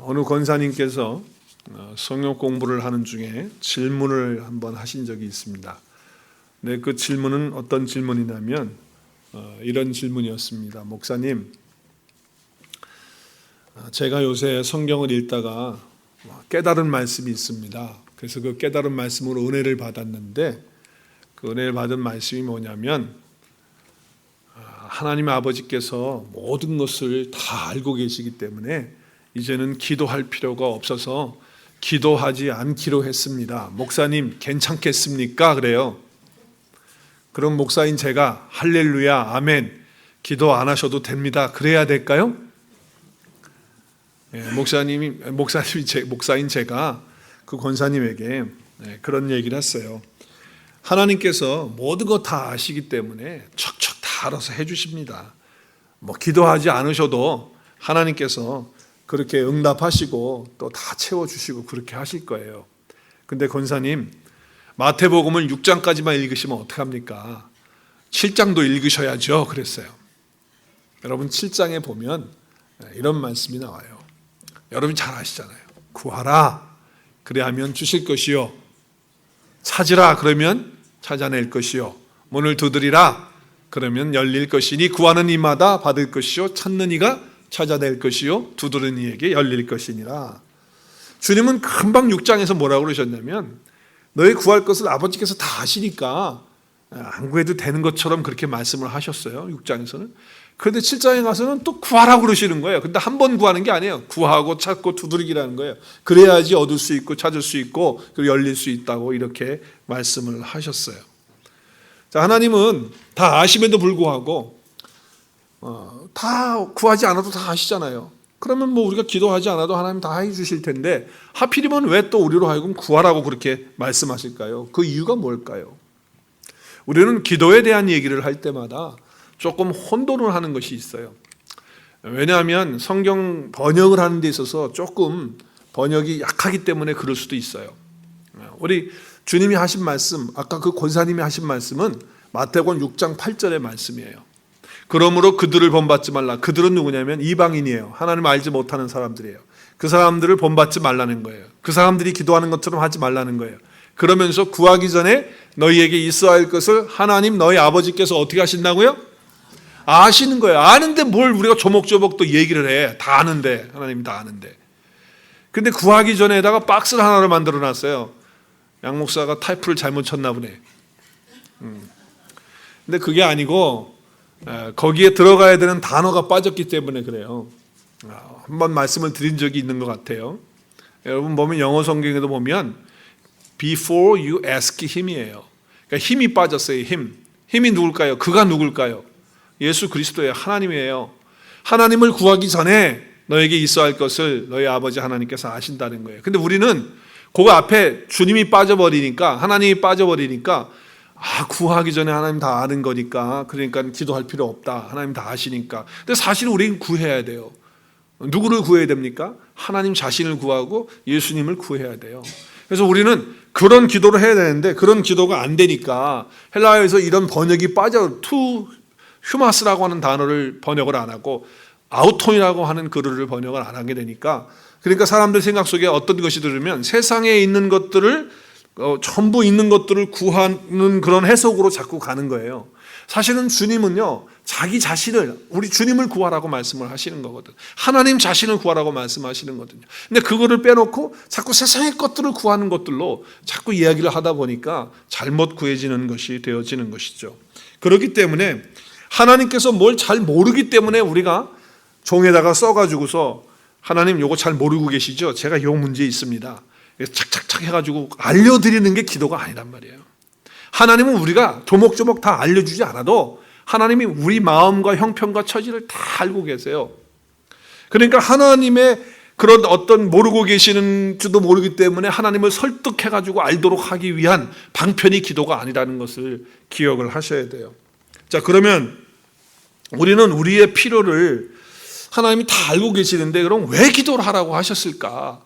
어느 권사님께서 성경 공부를 하는 중에 질문을 한번 하신 적이 있습니다. 네, 그 질문은 어떤 질문이냐면 이런 질문이었습니다. 목사님, 제가 요새 성경을 읽다가 깨달은 말씀이 있습니다. 그래서 그 깨달은 말씀으로 은혜를 받았는데 그 은혜를 받은 말씀이 뭐냐면 하나님 아버지께서 모든 것을 다 알고 계시기 때문에 이제는 기도할 필요가 없어서 기도하지 않기로 했습니다. 목사님 괜찮겠습니까? 그래요. 그럼 목사인 제가 할렐루야 아멘 기도 안 하셔도 됩니다. 그래야 될까요? 목사인 제가 그 권사님에게 그런 얘기를 했어요. 하나님께서 모든 거 다 아시기 때문에 척척 다 알아서 해주십니다. 기도하지 않으셔도 하나님께서 그렇게 응답하시고 또 다 채워주시고 그렇게 하실 거예요. 근데 권사님, 마태복음을 6장까지만 읽으시면 어떡합니까? 7장도 읽으셔야죠. 그랬어요. 여러분 7장에 보면 이런 말씀이 나와요. 여러분 잘 아시잖아요. 구하라 그래야 하면 주실 것이요, 찾으라 그러면 찾아낼 것이요, 문을 두드리라 그러면 열릴 것이니 구하는 이마다 받을 것이요, 찾는 이가 찾아낼 것이요, 두드리는 이에게 열릴 것이니라. 주님은 금방 6장에서 뭐라고 그러셨냐면 너희 구할 것을 아버지께서 다 아시니까 안 구해도 되는 것처럼 그렇게 말씀을 하셨어요. 6장에서는. 그런데 7장에 가서는 또 구하라고 그러시는 거예요. 근데 한 번 구하는 게 아니에요. 구하고 찾고 두드리기라는 거예요. 그래야지 얻을 수 있고 찾을 수 있고 그리고 열릴 수 있다고 이렇게 말씀을 하셨어요. 자, 하나님은 다 아심에도 불구하고 다 구하지 않아도 다 아시잖아요. 그러면 우리가 기도하지 않아도 하나님 다 해주실 텐데 하필이면 왜 또 우리로 하여금 구하라고 그렇게 말씀하실까요? 그 이유가 뭘까요? 우리는 기도에 대한 얘기를 할 때마다 조금 혼돈을 하는 것이 있어요. 왜냐하면 성경 번역을 하는 데 있어서 조금 번역이 약하기 때문에 그럴 수도 있어요. 우리 주님이 하신 말씀, 아까 그 권사님이 하신 말씀은 마태복음 6장 8절의 말씀이에요. 그러므로 그들을 본받지 말라. 그들은 누구냐면 이방인이에요. 하나님을 알지 못하는 사람들이에요. 그 사람들을 본받지 말라는 거예요. 그 사람들이 기도하는 것처럼 하지 말라는 거예요. 그러면서 구하기 전에 너희에게 있어야 할 것을 하나님 너희 아버지께서 어떻게 하신다고요? 아시는 거예요. 아는데 뭘 우리가 조목조목 또 얘기를 해. 다 아는데, 하나님이 다 아는데. 근데 구하기 전에다가 박스를 하나를 만들어 놨어요. 양 목사가 타이프를 잘못 쳤나 보네. 근데 그게 아니고 거기에 들어가야 되는 단어가 빠졌기 때문에 그래요. 한번 말씀을 드린 적이 있는 것 같아요. 여러분 보면 영어 성경에도 보면 Before you ask him이에요. 그러니까 힘이 빠졌어요. 힘이 누굴까요? 그가 누굴까요? 예수 그리스도예요. 하나님이에요. 하나님을 구하기 전에 너에게 있어야 할 것을 너희 아버지 하나님께서 아신다는 거예요. 근데 우리는 그 앞에 주님이 빠져버리니까, 하나님이 빠져버리니까 구하기 전에 하나님 다 아는 거니까 그러니까 기도할 필요 없다. 하나님 다 아시니까. 근데 사실 우리는 구해야 돼요. 누구를 구해야 됩니까? 하나님 자신을 구하고 예수님을 구해야 돼요. 그래서 우리는 그런 기도를 해야 되는데 그런 기도가 안 되니까 헬라어에서 이런 번역이 빠져 투 휴마스라고 하는 단어를 번역을 안 하고 아우톤이라고 하는 글을 번역을 안 하게 되니까, 그러니까 사람들 생각 속에 어떤 것이 들으면 세상에 있는 것들을 전부 있는 것들을 구하는 그런 해석으로 자꾸 가는 거예요. 사실은 주님은요 자기 자신을, 우리 주님을 구하라고 말씀을 하시는 거거든. 하나님 자신을 구하라고 말씀하시는 거거든요. 근데 그거를 빼놓고 자꾸 세상의 것들을 구하는 것들로 자꾸 이야기를 하다 보니까 잘못 구해지는 것이 되어지는 것이죠. 그렇기 때문에 하나님께서 뭘 잘 모르기 때문에 우리가 종에다가 써가지고서 하나님 요거 잘 모르고 계시죠? 제가 요 문제 있습니다. 착착착 해가지고 알려드리는 게 기도가 아니란 말이에요. 하나님은 우리가 조목조목 다 알려주지 않아도 하나님이 우리 마음과 형편과 처지를 다 알고 계세요. 그러니까 하나님의 그런 어떤 모르고 계시는 줄도 모르기 때문에 하나님을 설득해가지고 알도록 하기 위한 방편이 기도가 아니라는 것을 기억을 하셔야 돼요. 자, 그러면 우리는 우리의 필요를 하나님이 다 알고 계시는데 그럼 왜 기도를 하라고 하셨을까?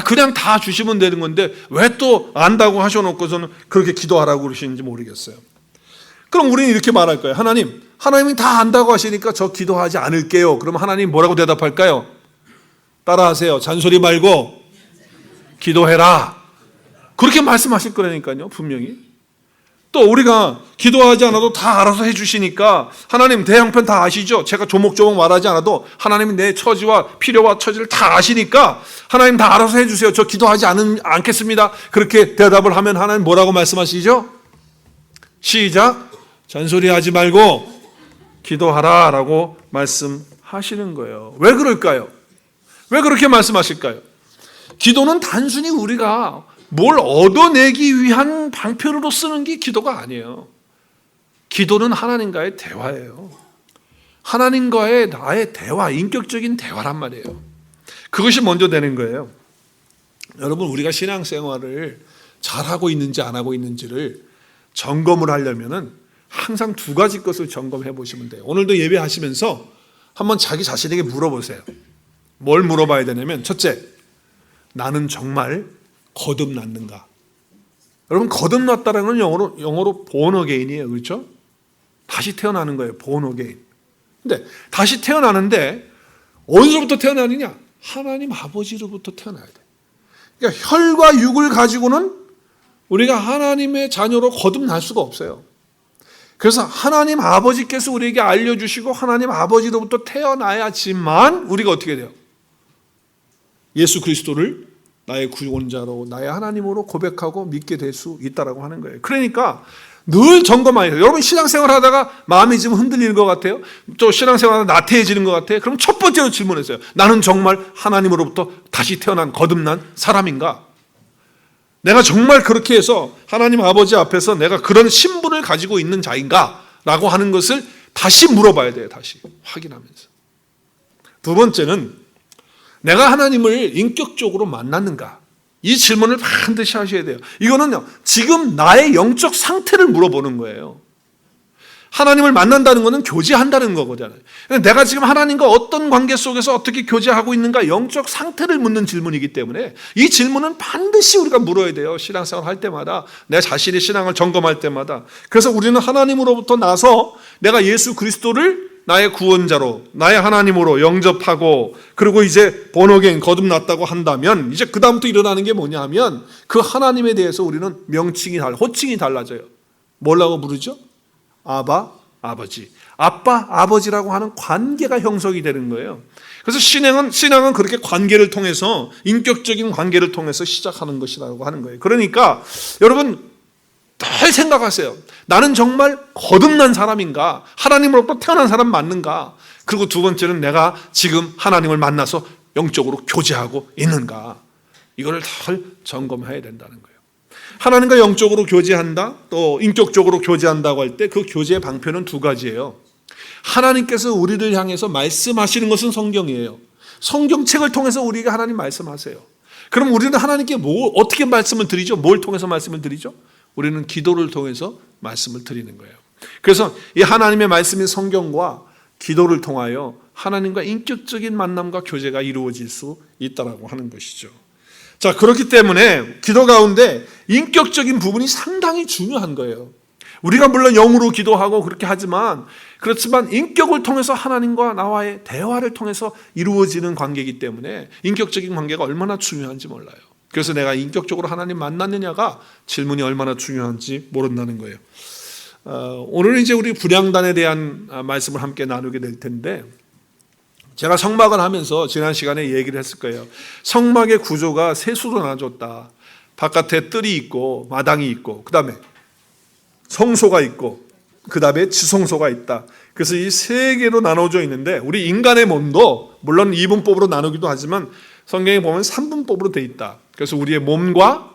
그냥 다 주시면 되는 건데 왜 또 안다고 하셔놓고서는 그렇게 기도하라고 그러시는지 모르겠어요. 그럼 우리는 이렇게 말할 거예요. 하나님이 다 안다고 하시니까 저 기도하지 않을게요. 그럼 하나님 뭐라고 대답할까요? 따라하세요. 잔소리 말고 기도해라. 그렇게 말씀하실 거라니까요, 분명히. 또 우리가 기도하지 않아도 다 알아서 해주시니까 하나님 대 형편 다 아시죠? 제가 조목조목 말하지 않아도 하나님이 내 처지와 필요와 처지를 다 아시니까 하나님 다 알아서 해주세요. 저 기도하지 않겠습니다. 그렇게 대답을 하면 하나님 뭐라고 말씀하시죠? 시작. 잔소리하지 말고 기도하라 라고 말씀하시는 거예요. 왜 그럴까요? 왜 그렇게 말씀하실까요? 기도는 단순히 우리가 뭘 얻어내기 위한 방편으로 쓰는 게 기도가 아니에요. 기도는 하나님과의 대화예요. 하나님과의 나의 대화, 인격적인 대화란 말이에요. 그것이 먼저 되는 거예요. 여러분, 우리가 신앙생활을 잘하고 있는지 안 하고 있는지를 점검을 하려면은 항상 두 가지 것을 점검해 보시면 돼요. 오늘도 예배하시면서 한번 자기 자신에게 물어보세요. 뭘 물어봐야 되냐면, 첫째, 나는 정말 거듭났는가? 여러분, 거듭났다라는 건 영어로 born again이에요. 그렇죠? 다시 태어나는 거예요. born again. 근데 다시 태어나는데 어디서부터 태어나느냐? 하나님 아버지로부터 태어나야 돼. 그러니까 혈과 육을 가지고는 우리가 하나님의 자녀로 거듭날 수가 없어요. 그래서 하나님 아버지께서 우리에게 알려주시고 하나님 아버지로부터 태어나야지만 우리가 어떻게 돼요? 예수 그리스도를 나의 구원자로 나의 하나님으로 고백하고 믿게 될 수 있다라고 하는 거예요. 그러니까 늘 점검해야 돼요. 여러분, 신앙생활 하다가 마음이 좀 흔들리는 것 같아요. 또 신앙생활 하다가 나태해지는 것 같아요. 그럼 첫 번째로 질문했어요. 나는 정말 하나님으로부터 다시 태어난 거듭난 사람인가? 내가 정말 그렇게 해서 하나님 아버지 앞에서 내가 그런 신분을 가지고 있는 자인가? 라고 하는 것을 다시 물어봐야 돼요. 다시 확인하면서. 두 번째는 내가 하나님을 인격적으로 만났는가? 이 질문을 반드시 하셔야 돼요. 이거는요, 지금 나의 영적 상태를 물어보는 거예요. 하나님을 만난다는 것은 교제한다는 거잖아요. 내가 지금 하나님과 어떤 관계 속에서 어떻게 교제하고 있는가, 영적 상태를 묻는 질문이기 때문에 이 질문은 반드시 우리가 물어야 돼요. 신앙생활 할 때마다, 내 자신의 신앙을 점검할 때마다. 그래서 우리는 하나님으로부터 나서 내가 예수 그리스도를 나의 구원자로, 나의 하나님으로 영접하고, 그리고 이제 번호갱 거듭났다고 한다면 이제 그 다음부터 일어나는 게 뭐냐면 그 하나님에 대해서 우리는 호칭이 달라져요. 뭐라고 부르죠? 아바, 아버지. 아빠, 아버지라고 하는 관계가 형성이 되는 거예요. 그래서 신앙은 그렇게 관계를 통해서, 인격적인 관계를 통해서 시작하는 것이라고 하는 거예요. 그러니까 여러분, 늘 생각하세요. 나는 정말 거듭난 사람인가? 하나님으로부터 태어난 사람 맞는가? 그리고 두 번째는 내가 지금 하나님을 만나서 영적으로 교제하고 있는가? 이거를 늘 점검해야 된다는 거예요. 하나님과 영적으로 교제한다, 또 인격적으로 교제한다고 할 때 그 교제의 방편은 두 가지예요. 하나님께서 우리를 향해서 말씀하시는 것은 성경이에요. 성경책을 통해서 우리에게 하나님 말씀하세요. 그럼 우리는 하나님께 어떻게 말씀을 드리죠? 뭘 통해서 말씀을 드리죠? 우리는 기도를 통해서 말씀을 드리는 거예요. 그래서 이 하나님의 말씀인 성경과 기도를 통하여 하나님과 인격적인 만남과 교제가 이루어질 수 있다라고 하는 것이죠. 자, 그렇기 때문에 기도 가운데 인격적인 부분이 상당히 중요한 거예요. 우리가 물론 영으로 기도하고 그렇게 하지만, 그렇지만 인격을 통해서 하나님과 나와의 대화를 통해서 이루어지는 관계이기 때문에 인격적인 관계가 얼마나 중요한지 몰라요. 그래서 내가 인격적으로 하나님 만났느냐가 질문이 얼마나 중요한지 모른다는 거예요. 오늘은 이제 우리 분향단에 대한 말씀을 함께 나누게 될 텐데, 제가 성막을 하면서 지난 시간에 얘기를 했을 거예요. 성막의 구조가 세 수로 나눠졌다. 바깥에 뜰이 있고 마당이 있고, 그 다음에 성소가 있고, 그 다음에 지성소가 있다. 그래서 이 세 개로 나눠져 있는데, 우리 인간의 몸도 물론 이분법으로 나누기도 하지만 성경에 보면 3분법으로 돼 있다. 그래서 우리의 몸과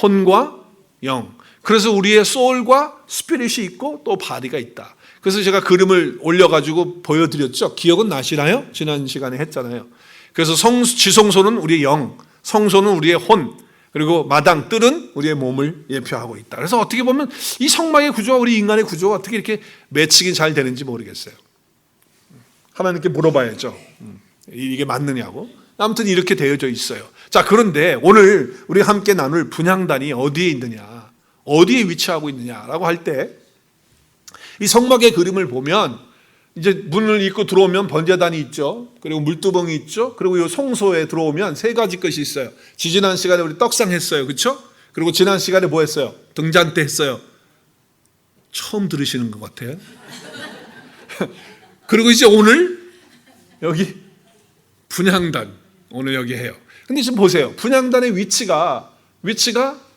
혼과 영, 그래서 우리의 소울과 스피릿이 있고 또 바디가 있다. 그래서 제가 그림을 올려가지고 보여드렸죠. 기억은 나시나요? 지난 시간에 했잖아요. 그래서 지성소는 우리의 영, 성소는 우리의 혼, 그리고 마당, 뜰은 우리의 몸을 예표하고 있다. 그래서 어떻게 보면 이 성막의 구조와 우리 인간의 구조가 어떻게 이렇게 매칭이 잘 되는지 모르겠어요. 하나님께 물어봐야죠. 이게 맞느냐고. 아무튼 이렇게 되어져 있어요. 자, 그런데 오늘 우리 함께 나눌 분향단이 어디에 있느냐, 어디에 위치하고 있느냐라고 할 때 이 성막의 그림을 보면 이제 문을 잇고 들어오면 번제단이 있죠. 그리고 물두멍이 있죠. 그리고 이 성소에 들어오면 세 가지 것이 있어요. 지난 시간에 우리 떡상 했어요. 그렇죠? 그리고 지난 시간에 뭐 했어요? 등잔 때 했어요. 처음 들으시는 것 같아요. 그리고 이제 오늘 여기 분향단 오늘 여기 해요. 근데 지금 보세요. 분향단의 위치가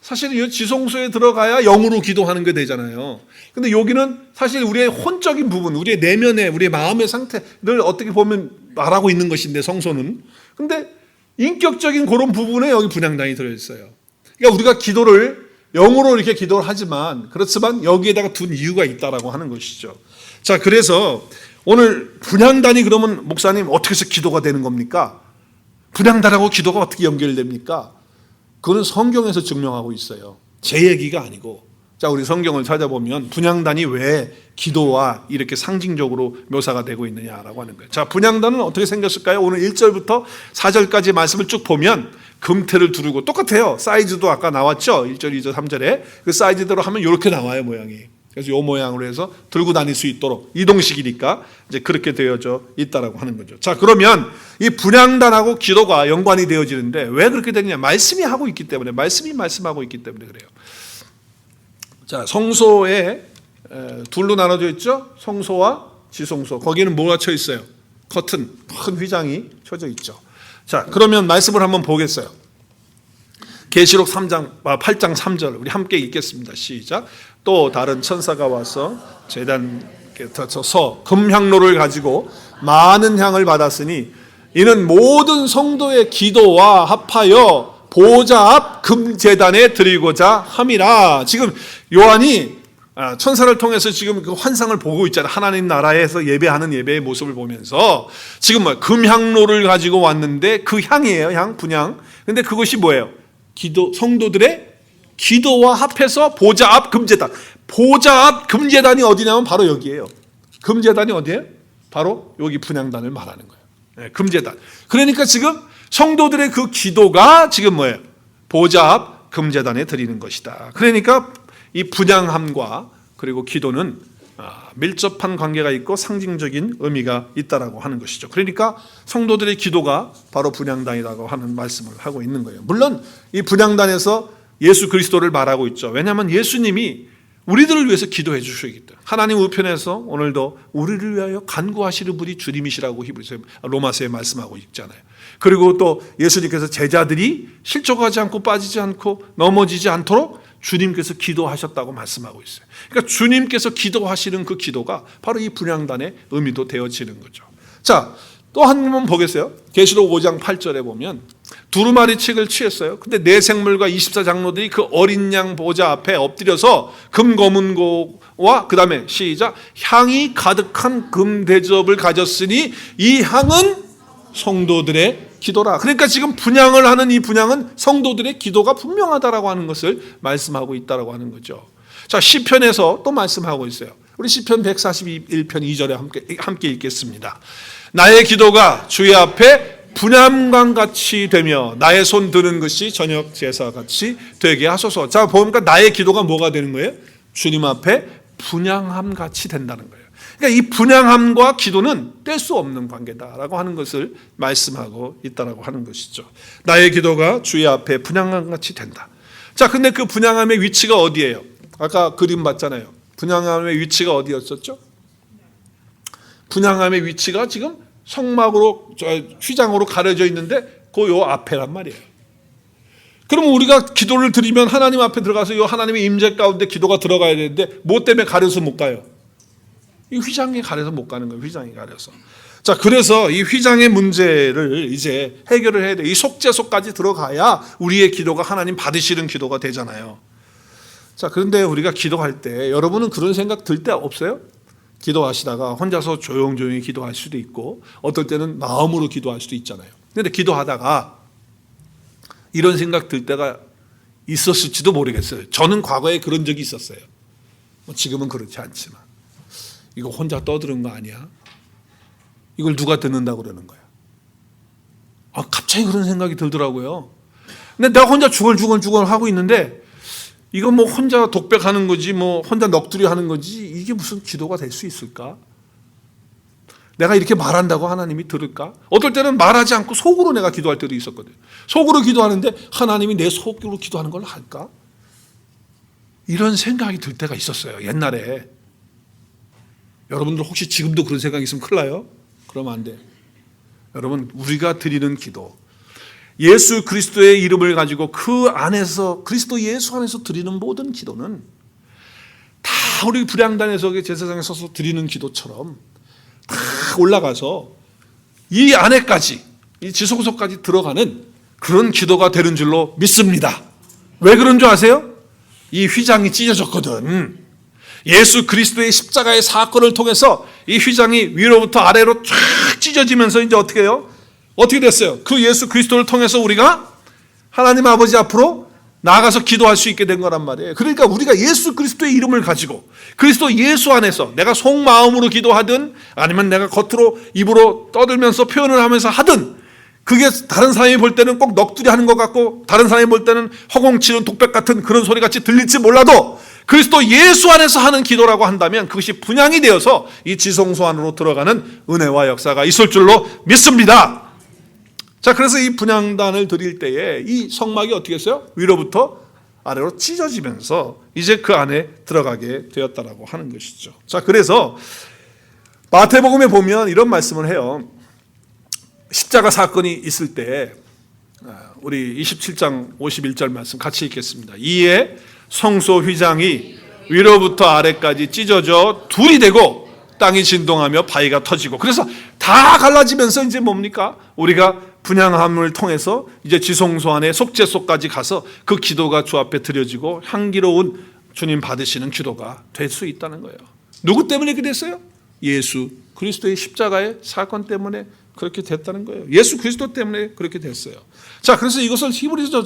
사실 이 지성소에 들어가야 영으로 기도하는 게 되잖아요. 근데 여기는 사실 우리의 혼적인 부분, 우리의 내면의, 우리의 마음의 상태를 어떻게 보면 말하고 있는 것인데, 성소는. 근데 인격적인 그런 부분에 여기 분향단이 들어있어요. 그러니까 우리가 기도를 영으로 이렇게 기도를 하지만, 그렇지만 여기에다가 둔 이유가 있다라고 하는 것이죠. 자, 그래서 오늘 분향단이 그러면 목사님 어떻게 해서 기도가 되는 겁니까? 분향단하고 기도가 어떻게 연결됩니까? 그거는 성경에서 증명하고 있어요. 제 얘기가 아니고. 자, 우리 성경을 찾아보면 분향단이 왜 기도와 이렇게 상징적으로 묘사가 되고 있느냐라고 하는 거예요. 자, 분향단은 어떻게 생겼을까요? 오늘 1절부터 4절까지 말씀을 쭉 보면 금태를 두르고, 똑같아요. 사이즈도 아까 나왔죠? 1절, 2절, 3절에. 그 사이즈대로 하면 이렇게 나와요, 모양이. 그래서 이 모양으로 해서 들고 다닐 수 있도록, 이동식이니까 이제 그렇게 되어져 있다라고 하는 거죠. 자, 그러면 이 분향단하고 기도가 연관이 되어지는데 왜 그렇게 되느냐? 말씀이 하고 있기 때문에, 말씀이 말씀하고 있기 때문에 그래요. 자, 성소에 둘로 나눠져 있죠? 성소와 지성소. 거기는 뭐가 쳐 있어요? 커튼, 큰 휘장이 쳐져 있죠. 자, 그러면 말씀을 한번 보겠어요. 계시록 8장 3절 우리 함께 읽겠습니다. 시작. 또 다른 천사가 와서 제단에 서서 금향로를 가지고 많은 향을 받았으니 이는 모든 성도의 기도와 합하여 보좌 앞 금제단에 드리고자 함이라. 지금 요한이 천사를 통해서 지금 그 환상을 보고 있잖아요. 하나님 나라에서 예배하는 예배의 모습을 보면서 지금 금향로를 가지고 왔는데 그 향이에요. 향, 분향. 근데 그것이 뭐예요? 성도들의 기도와 합해서 보좌 앞 금제단. 보좌 앞 금제단이 어디냐면 바로 여기예요. 금제단이 어디예요? 바로 여기 분향단을 말하는 거예요. 네, 금제단. 그러니까 지금 성도들의 그 기도가 지금 뭐예요? 보좌 앞 금제단에 드리는 것이다. 그러니까 이 분향함과 그리고 기도는 밀접한 관계가 있고 상징적인 의미가 있다라고 하는 것이죠. 그러니까 성도들의 기도가 바로 분향단이라고 하는 말씀을 하고 있는 거예요. 물론 이 분향단에서 예수 그리스도를 말하고 있죠. 왜냐하면 예수님이 우리들을 위해서 기도해 주시기 때문에. 하나님 우편에서 오늘도 우리를 위하여 간구하시는 분이 주님이시라고 로마서에 말씀하고 있잖아요. 그리고 또 예수님께서 제자들이 실족하지 않고 빠지지 않고 넘어지지 않도록 주님께서 기도하셨다고 말씀하고 있어요. 그러니까 주님께서 기도하시는 그 기도가 바로 이 분향단의 의미도 되어지는 거죠. 자, 또 한 번 보겠어요. 계시록 5장 8절에 보면 두루마리 책을 취했어요. 근데 네 생물과 24장로들이 그 어린 양 보좌 앞에 엎드려서 금거문고와 그 다음에 시작 향이 가득한 금대접을 가졌으니 이 향은 성도들의 기도라. 그러니까 지금 분향을 하는 이 분향은 성도들의 기도가 분명하다라고 하는 것을 말씀하고 있다라고 하는 거죠. 자, 시편에서 또 말씀하고 있어요. 우리 시편 141편 2절에 함께 읽겠습니다. 나의 기도가 주의 앞에 분향과 같이 되며 나의 손 드는 것이 저녁 제사 같이 되게 하소서. 자, 보니까 나의 기도가 뭐가 되는 거예요? 주님 앞에 분향함 같이 된다는 거예요. 그러니까 이 분향함과 기도는 뗄 수 없는 관계다라고 하는 것을 말씀하고 있다라고 하는 것이죠. 나의 기도가 주의 앞에 분향함 같이 된다. 자, 근데 그 분향함의 위치가 어디예요? 아까 그림 봤잖아요. 분향함의 위치가 어디였었죠? 분향함의 위치가 지금 성막으로 휘장으로 가려져 있는데 그 요 앞에란 말이에요. 그러면 우리가 기도를 드리면 하나님 앞에 들어가서 요 하나님의 임재 가운데 기도가 들어가야 되는데 뭐 때문에 가려서 못 가요? 이 휘장이 가려서 못 가는 거예요. 휘장이 가려서. 자, 그래서 이 휘장의 문제를 이제 해결을 해야 돼요. 이 속죄소까지 들어가야 우리의 기도가 하나님 받으시는 기도가 되잖아요. 자, 그런데 우리가 기도할 때 여러분은 그런 생각 들 때 없어요? 기도하시다가 혼자서 조용조용히 기도할 수도 있고 어떨 때는 마음으로 기도할 수도 있잖아요. 그런데 기도하다가 이런 생각 들 때가 있었을지도 모르겠어요. 저는 과거에 그런 적이 있었어요. 지금은 그렇지 않지만 이거 혼자 떠드는 거 아니야? 이걸 누가 듣는다고 그러는 거야? 갑자기 그런 생각이 들더라고요. 근데 내가 혼자 중얼중얼 하고 있는데 이거 뭐 혼자 독백하는 거지 뭐 혼자 넋두리 하는 거지 이게 무슨 기도가 될 수 있을까? 내가 이렇게 말한다고 하나님이 들을까? 어떨 때는 말하지 않고 속으로 내가 기도할 때도 있었거든요. 속으로 기도하는데 하나님이 내 속으로 기도하는 걸 할까? 이런 생각이 들 때가 있었어요. 옛날에. 여러분들 혹시 지금도 그런 생각이 있으면 큰일 나요? 그러면 안 돼. 여러분, 우리가 드리는 기도, 예수 그리스도의 이름을 가지고 그 안에서, 그리스도 예수 안에서 드리는 모든 기도는 다 우리 불양단에서 제사장에 서서 드리는 기도처럼 다 올라가서 이 안에까지, 이 지성소까지 들어가는 그런 기도가 되는 줄로 믿습니다. 왜 그런 줄 아세요? 이 휘장이 찢어졌거든. 예수 그리스도의 십자가의 사건을 통해서 이 휘장이 위로부터 아래로 쫙 찢어지면서 이제 어떻게 해요? 어떻게 됐어요? 그 예수 그리스도를 통해서 우리가 하나님 아버지 앞으로 나아가서 기도할 수 있게 된 거란 말이에요. 그러니까 우리가 예수 그리스도의 이름을 가지고 그리스도 예수 안에서 내가 속마음으로 기도하든 아니면 내가 겉으로 입으로 떠들면서 표현을 하면서 하든, 그게 다른 사람이 볼 때는 꼭 넋두리 하는 것 같고 다른 사람이 볼 때는 허공치는 독백 같은 그런 소리 같이 들릴지 몰라도 그리스도 예수 안에서 하는 기도라고 한다면 그것이 분향이 되어서 이 지성소 안으로 들어가는 은혜와 역사가 있을 줄로 믿습니다. 자, 그래서 이 분향단을 드릴 때에 이 성막이 어떻게 했어요? 위로부터 아래로 찢어지면서 이제 그 안에 들어가게 되었다라고 하는 것이죠. 자, 그래서 마태복음에 보면 이런 말씀을 해요. 십자가 사건이 있을 때 우리 27장 51절 말씀 같이 읽겠습니다. 이에 성소 휘장이 위로부터 아래까지 찢어져 둘이 되고 땅이 진동하며 바위가 터지고, 그래서 다 갈라지면서 이제 뭡니까? 우리가 분향함을 통해서 이제 지성소 안에 속죄소까지 가서 그 기도가 주 앞에 드려지고 향기로운 주님 받으시는 기도가 될 수 있다는 거예요. 누구 때문에 그렇게 됐어요? 예수 그리스도의 십자가의 사건 때문에 그렇게 됐다는 거예요. 예수 그리스도 때문에 그렇게 됐어요. 자, 그래서 이것을 히브리서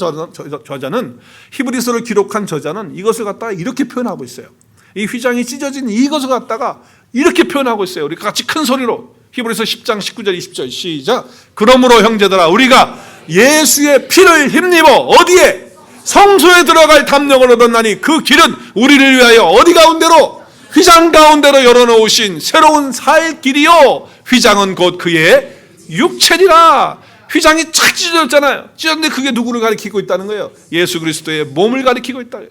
저자는, 히브리서를 기록한 저자는 이것을 갖다가 이렇게 표현하고 있어요. 이 휘장이 찢어진 이것을 갖다가 이렇게 표현하고 있어요. 우리 같이 큰 소리로 히브리서 10장 19절 20절 시작. 그러므로 형제들아, 우리가 예수의 피를 힘입어 어디에? 성소에 들어갈 담력을 얻었나니 그 길은 우리를 위하여 어디 가운데로? 휘장 가운데로 열어놓으신 새로운 살 길이요, 휘장은 곧 그의 육체리라. 휘장이 착 찢어졌잖아요. 찢었는데 그게 누구를 가리키고 있다는 거예요? 예수 그리스도의 몸을 가리키고 있다.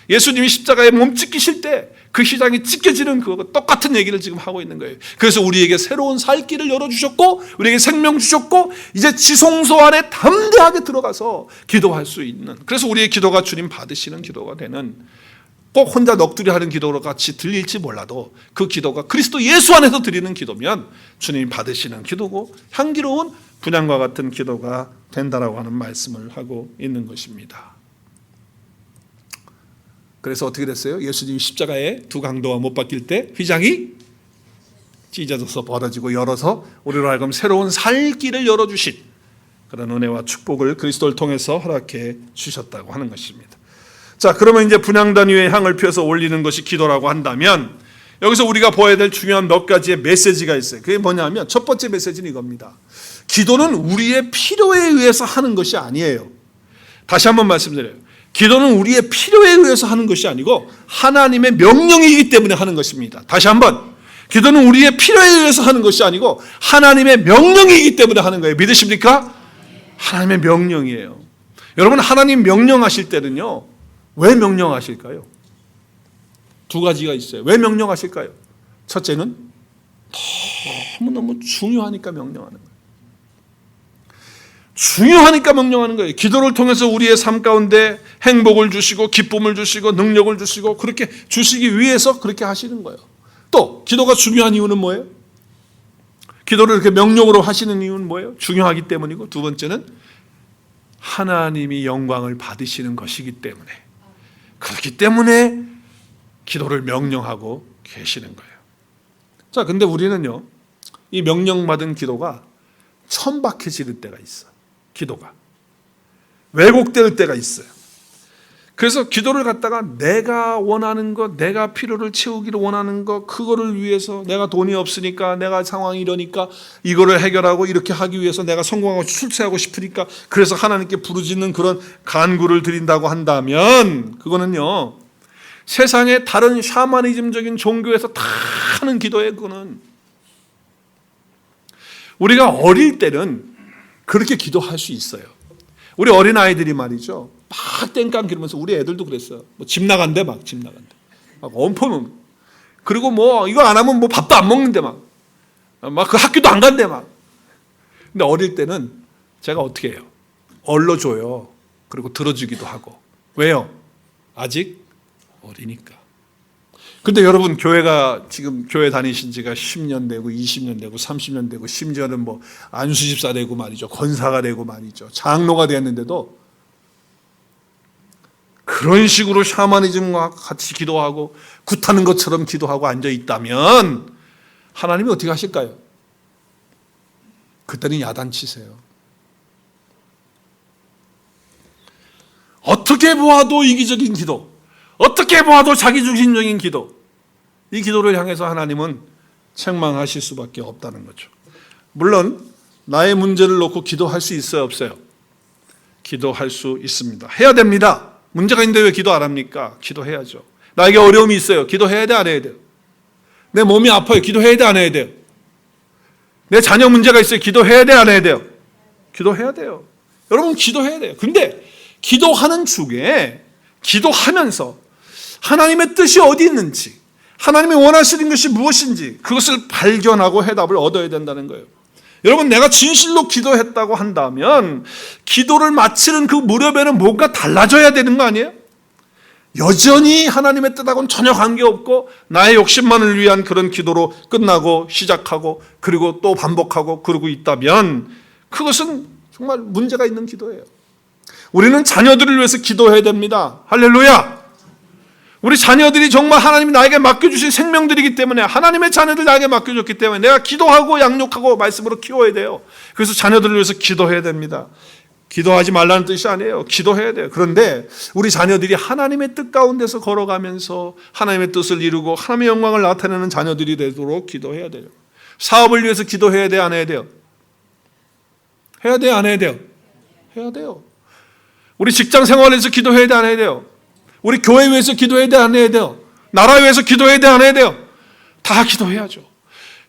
예수님이 십자가에 몸 찢기실 때 그 휘장이 찢겨지는 그거 똑같은 얘기를 지금 하고 있는 거예요. 그래서 우리에게 새로운 살 길을 열어주셨고 우리에게 생명 주셨고 이제 지성소 안에 담대하게 들어가서 기도할 수 있는, 그래서 우리의 기도가 주님 받으시는 기도가 되는, 꼭 혼자 넋두리 하는 기도로 같이 들릴지 몰라도 그 기도가 그리스도 예수 안에서 드리는 기도면 주님이 받으시는 기도고 향기로운 분향과 같은 기도가 된다라고 하는 말씀을 하고 있는 것입니다. 그래서 어떻게 됐어요? 예수님이 십자가에 두 강도가 못 박힐 때 휘장이 찢어져서 벌어지고 열어서 우리로 하여금 새로운 살 길을 열어주신 그런 은혜와 축복을 그리스도를 통해서 허락해 주셨다고 하는 것입니다. 자, 그러면 이제 분향단 위에 향을 피워서 올리는 것이 기도라고 한다면 여기서 우리가 보아야 될 중요한 몇 가지의 메시지가 있어요. 그게 뭐냐면 첫 번째 메시지는 이겁니다. 기도는 우리의 필요에 의해서 하는 것이 아니에요. 다시 한번 말씀드려요. 기도는 우리의 필요에 의해서 하는 것이 아니고 하나님의 명령이기 때문에 하는 것입니다. 다시 한번, 기도는 우리의 필요에 의해서 하는 것이 아니고 하나님의 명령이기 때문에 하는 거예요. 믿으십니까? 하나님의 명령이에요. 여러분, 하나님 명령하실 때는요, 왜 명령하실까요? 두 가지가 있어요. 왜 명령하실까요? 첫째는 너무너무 중요하니까 명령하는 거예요. 중요하니까 명령하는 거예요. 기도를 통해서 우리의 삶 가운데 행복을 주시고 기쁨을 주시고 능력을 주시고 그렇게 주시기 위해서 그렇게 하시는 거예요. 또 기도가 중요한 이유는 뭐예요? 기도를 이렇게 명령으로 하시는 이유는 뭐예요? 중요하기 때문이고, 두 번째는 하나님이 영광을 받으시는 것이기 때문에, 그렇기 때문에 기도를 명령하고 계시는 거예요. 자, 근데 우리는요, 이 명령받은 기도가 천박해지는 때가 있어. 기도가 왜곡될 때가 있어요. 그래서 기도를 갖다가 내가 원하는 것, 내가 필요를 채우기를 원하는 것, 그거를 위해서 내가 돈이 없으니까, 내가 상황이 이러니까 이거를 해결하고 이렇게 하기 위해서 내가 성공하고 출세하고 싶으니까, 그래서 하나님께 부르짖는 그런 간구를 드린다고 한다면 그거는요, 세상의 다른 샤머니즘적인 종교에서 다 하는 기도예요. 그거는 우리가 어릴 때는 그렇게 기도할 수 있어요. 우리 어린아이들이 말이죠, 막 땡깡 기르면서, 우리 애들도 그랬어요. 뭐 집 나간대, 막 집 나간대, 막 엄포는, 그리고 뭐 이거 안 하면 뭐 밥도 안 먹는데, 막 그 학교도 안 간대, 막. 근데 어릴 때는 제가 어떻게 해요? 얼러줘요. 그리고 들어주기도 하고. 왜요? 아직 어리니까. 근데 여러분, 교회가 지금 교회 다니신 지가 10년 되고 20년 되고 30년 되고, 심지어는 뭐 안수집사 되고 말이죠, 권사가 되고 말이죠, 장로가 되었는데도 그런 식으로 샤머니즘과 같이 기도하고 굿하는 것처럼 기도하고 앉아 있다면 하나님이 어떻게 하실까요? 그때는 야단치세요. 어떻게 보아도 이기적인 기도, 어떻게 보아도 자기중심적인 기도, 이 기도를 향해서 하나님은 책망하실 수밖에 없다는 거죠. 물론 나의 문제를 놓고 기도할 수 있어요, 없어요? 기도할 수 있습니다. 해야 됩니다. 문제가 있는데 왜 기도 안 합니까? 기도해야죠. 나에게 어려움이 있어요. 기도해야 돼, 안 해야 돼요? 내 몸이 아파요. 기도해야 돼, 안 해야 돼요? 내 자녀 문제가 있어요. 기도해야 돼, 안 해야 돼요? 기도해야 돼요. 여러분, 기도해야 돼요. 근데 기도하는 중에, 기도하면서 하나님의 뜻이 어디 있는지, 하나님이 원하시는 것이 무엇인지, 그것을 발견하고 해답을 얻어야 된다는 거예요. 여러분, 내가 진실로 기도했다고 한다면 기도를 마치는 그 무렵에는 뭔가 달라져야 되는 거 아니에요? 여전히 하나님의 뜻하고는 전혀 관계없고 나의 욕심만을 위한 그런 기도로 끝나고 시작하고 그리고 또 반복하고 그러고 있다면 그것은 정말 문제가 있는 기도예요. 우리는 자녀들을 위해서 기도해야 됩니다. 할렐루야! 우리 자녀들이 정말 하나님이 나에게 맡겨주신 생명들이기 때문에, 하나님의 자녀들 나에게 맡겨줬기 때문에 내가 기도하고 양육하고 말씀으로 키워야 돼요. 그래서 자녀들을 위해서 기도해야 됩니다. 기도하지 말라는 뜻이 아니에요. 기도해야 돼요. 그런데 우리 자녀들이 하나님의 뜻 가운데서 걸어가면서 하나님의 뜻을 이루고 하나님의 영광을 나타내는 자녀들이 되도록 기도해야 돼요. 사업을 위해서 기도해야 돼요, 안 해야 돼요? 해야 돼요, 안 해야 돼요? 해야 돼요. 우리 직장 생활에서 기도해야 돼, 안 해야 돼요? 우리 교회 위해서 기도해야 돼, 안 해야 돼요? 나라 위해서 기도해야 돼, 안 해야 돼요? 다 기도해야죠.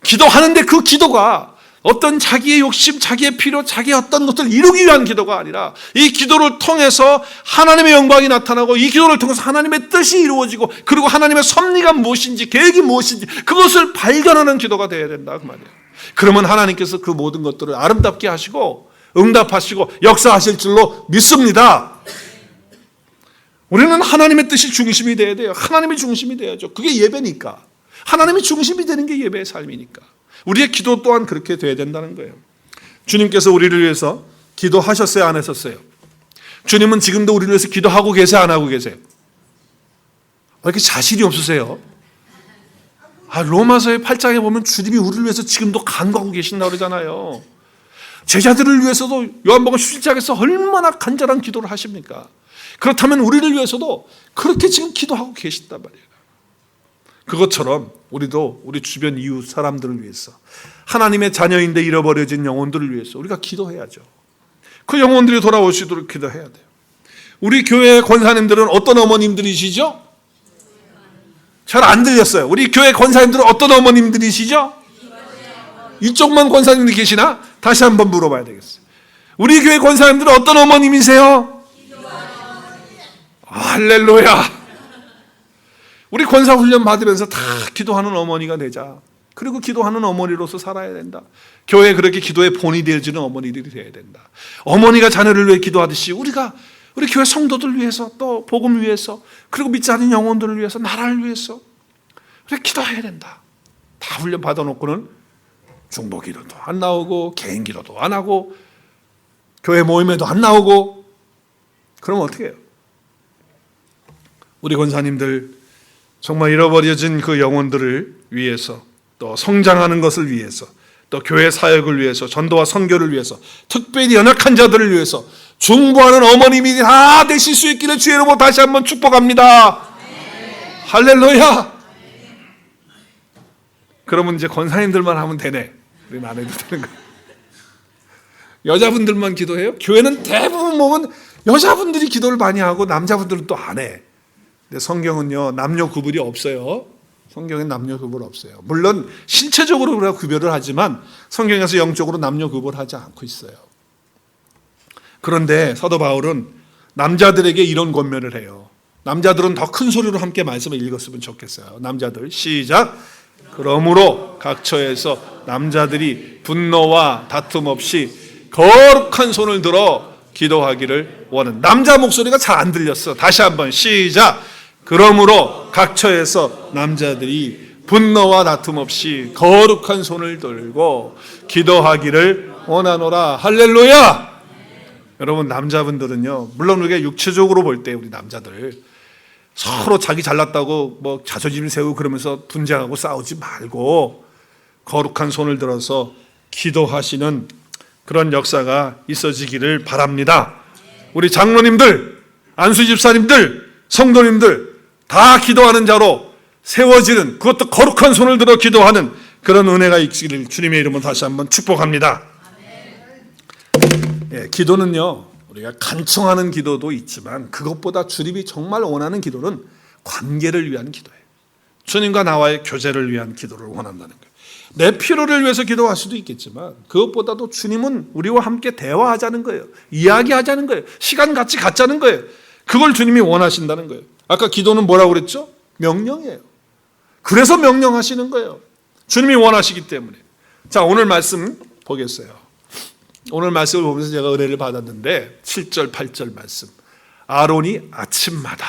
기도하는데 그 기도가 어떤 자기의 욕심, 자기의 필요, 자기의 어떤 것들을 이루기 위한 기도가 아니라 이 기도를 통해서 하나님의 영광이 나타나고 이 기도를 통해서 하나님의 뜻이 이루어지고 그리고 하나님의 섭리가 무엇인지, 계획이 무엇인지 그것을 발견하는 기도가 되어야 된다, 그 말이에요. 그러면 하나님께서 그 모든 것들을 아름답게 하시고 응답하시고 역사하실 줄로 믿습니다. 우리는 하나님의 뜻이 중심이 돼야 돼요. 하나님이 중심이 돼야죠. 그게 예배니까. 하나님이 중심이 되는 게 예배의 삶이니까. 우리의 기도 또한 그렇게 돼야 된다는 거예요. 주님께서 우리를 위해서 기도하셨어요, 안 하셨어요? 주님은 지금도 우리를 위해서 기도하고 계세요, 안 하고 계세요? 왜 이렇게 자신이 없으세요? 로마서의 8장에 보면 주님이 우리를 위해서 지금도 간구하고 계신다고 그러잖아요. 제자들을 위해서도 요한복음 17장에서 얼마나 간절한 기도를 하십니까? 그렇다면 우리를 위해서도 그렇게 지금 기도하고 계신단 말이에요. 그것처럼 우리도 우리 주변 이웃 사람들을 위해서, 하나님의 자녀인데 잃어버려진 영혼들을 위해서 우리가 기도해야죠. 그 영혼들이 돌아오시도록 기도해야 돼요. 우리 교회 권사님들은 어떤 어머님들이시죠? 잘 안 들렸어요. 우리 교회 권사님들은 어떤 어머님들이시죠? 이쪽만 권사님들이 계시나? 다시 한번 물어봐야 되겠어요. 우리 교회 권사님들은 어떤 어머님이세요? 할렐루야. 우리 권사 훈련 받으면서 다 기도하는 어머니가 되자. 그리고 기도하는 어머니로서 살아야 된다. 교회 그렇게 기도의 본이 되어지는 어머니들이 되어야 된다. 어머니가 자녀를 위해 기도하듯이 우리가 우리 교회 성도들 위해서, 또 복음 위해서, 그리고 믿지 않는 영혼들을 위해서, 나라를 위해서 우리가 기도해야 된다. 다 훈련 받아놓고는 중보 기도도 안 나오고 개인 기도도 안 하고 교회 모임에도 안 나오고 그러면 어떻게 해요? 우리 권사님들 정말 잃어버려진 그 영혼들을 위해서, 또 성장하는 것을 위해서, 또 교회 사역을 위해서, 전도와 선교를 위해서, 특별히 연약한 자들을 위해서 중보하는 어머님이 다 되실 수 있기를 주의 이름으로 다시 한번 축복합니다. 네. 할렐루야. 네. 그러면 이제 권사님들만 하면 되네. 우리는 안 해도 되는 거야. 여자분들만 기도해요? 교회는 대부분 보면 여자분들이 기도를 많이 하고 남자분들은 또 안 해. 근데 성경은요, 남녀 구분이 없어요. 성경엔 남녀 구별 없어요. 물론 신체적으로 우리가 구별을 하지만 성경에서 영적으로 남녀 구별하지 않고 있어요. 그런데 사도 바울은 남자들에게 이런 권면을 해요. 남자들은 더 큰 소리로 함께 말씀을 읽었으면 좋겠어요. 남자들 시작. 그러므로 각 처에서 남자들이 분노와 다툼 없이 거룩한 손을 들어 기도하기를 원하는. 남자 목소리가 잘 안 들렸어. 다시 한번 시작. 그러므로 각 처에서 남자들이 분노와 다툼 없이 거룩한 손을 들고 기도하기를 원하노라. 할렐루야. 여러분, 남자분들은요, 물론 우리가 육체적으로 볼 때 우리 남자들 서로 자기 잘났다고 뭐 자존심 세우고 그러면서 분쟁하고 싸우지 말고 거룩한 손을 들어서 기도하시는 그런 역사가 있어지기를 바랍니다. 우리 장로님들, 안수 집사님들, 성도님들 다 기도하는 자로 세워지는, 그것도 거룩한 손을 들어 기도하는 그런 은혜가 있기를 주님의 이름으로 다시 한번 축복합니다. 예, 기도는요, 우리가 간청하는 기도도 있지만 그것보다 주님이 정말 원하는 기도는 관계를 위한 기도예요. 주님과 나와의 교제를 위한 기도를 원한다는 거예요. 내 필요를 위해서 기도할 수도 있겠지만 그것보다도 주님은 우리와 함께 대화하자는 거예요. 이야기하자는 거예요. 시간 같이 갖자는 거예요. 그걸 주님이 원하신다는 거예요. 아까 기도는 뭐라고 그랬죠? 명령이에요. 그래서 명령하시는 거예요. 주님이 원하시기 때문에. 자, 오늘 말씀 보겠어요. 오늘 말씀을 보면서 제가 은혜를 받았는데 7절 8절 말씀. 아론이 아침마다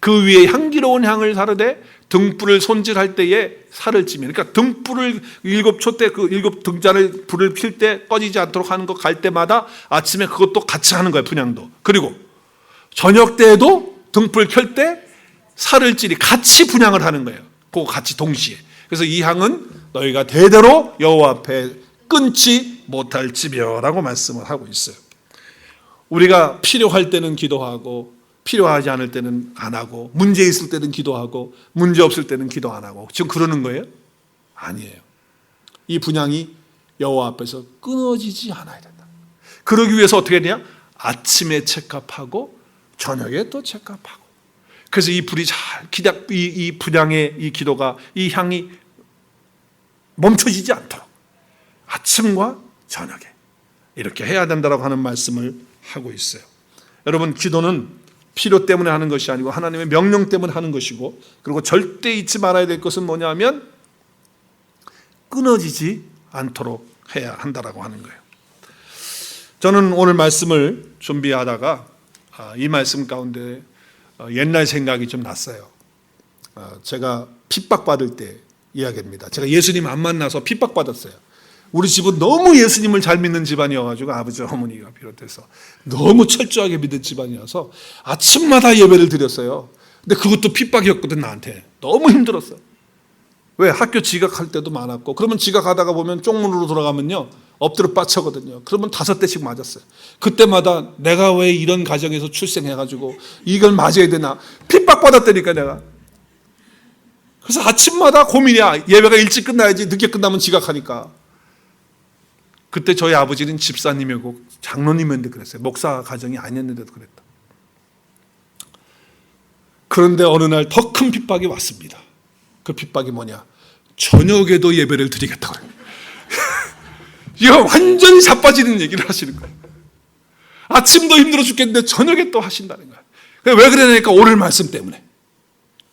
그 위에 향기로운 향을 사르되 등불을 손질할 때에 살을 찌며, 그러니까 등불을 7초 때 그 7등잔을 불을 필 때 꺼지지 않도록 하는 거 갈 때마다 아침에 그것도 같이 하는 거예요. 분향도. 그리고 저녁 때에도 등불 켤 때 살을 찌리 같이 분향을 하는 거예요. 그거 같이 동시에. 그래서 이 향은 너희가 대대로 여호와 앞에 끊지 못할지며라고 말씀을 하고 있어요. 우리가 필요할 때는 기도하고 필요하지 않을 때는 안 하고, 문제 있을 때는 기도하고 문제 없을 때는 기도 안 하고, 지금 그러는 거예요? 아니에요. 이 분향이 여호와 앞에서 끊어지지 않아야 된다. 그러기 위해서 어떻게 되냐? 아침에 체크하고 저녁에 또 체크하고. 그래서 이 불이 잘 이 분향의 이 기도가, 이 향이 멈춰지지 않도록 아침과 저녁에 이렇게 해야 된다고 하는 말씀을 하고 있어요. 여러분, 기도는 필요 때문에 하는 것이 아니고 하나님의 명령 때문에 하는 것이고, 그리고 절대 잊지 말아야 될 것은 뭐냐면 끊어지지 않도록 해야 한다라고 하는 거예요. 저는 오늘 말씀을 준비하다가 이 말씀 가운데 옛날 생각이 좀 났어요. 제가 핍박받을 때 이야기입니다. 제가 예수님 안 만나서 핍박받았어요. 우리 집은 너무 예수님을 잘 믿는 집안이어가지고 아버지 어머니가 비롯해서 너무 철저하게 믿는 집안이어서 아침마다 예배를 드렸어요. 근데 그것도 핍박이었거든. 나한테 너무 힘들었어. 왜? 학교 지각할 때도 많았고, 그러면 지각하다가 보면 쪽문으로 돌아가면요 엎드려 빠쳐거든요. 그러면 5대씩 맞았어요. 그때마다 내가 왜 이런 가정에서 출생해가지고 이걸 맞아야 되나, 핍박받았다니까 내가. 그래서 아침마다 고민이야. 예배가 일찍 끝나야지 늦게 끝나면 지각하니까. 그때 저희 아버지는 집사님이고 장로님이었는데 그랬어요. 목사 가정이 아니었는데도 그랬다. 그런데 어느 날 더 큰 핍박이 왔습니다. 그 핍박이 뭐냐? 저녁에도 예배를 드리겠다고 해요. 이거 완전히 자빠지는 얘기를 하시는 거예요. 아침도 힘들어 죽겠는데 저녁에 또 하신다는 거예요. 왜 그러냐니까 오늘 말씀 때문에.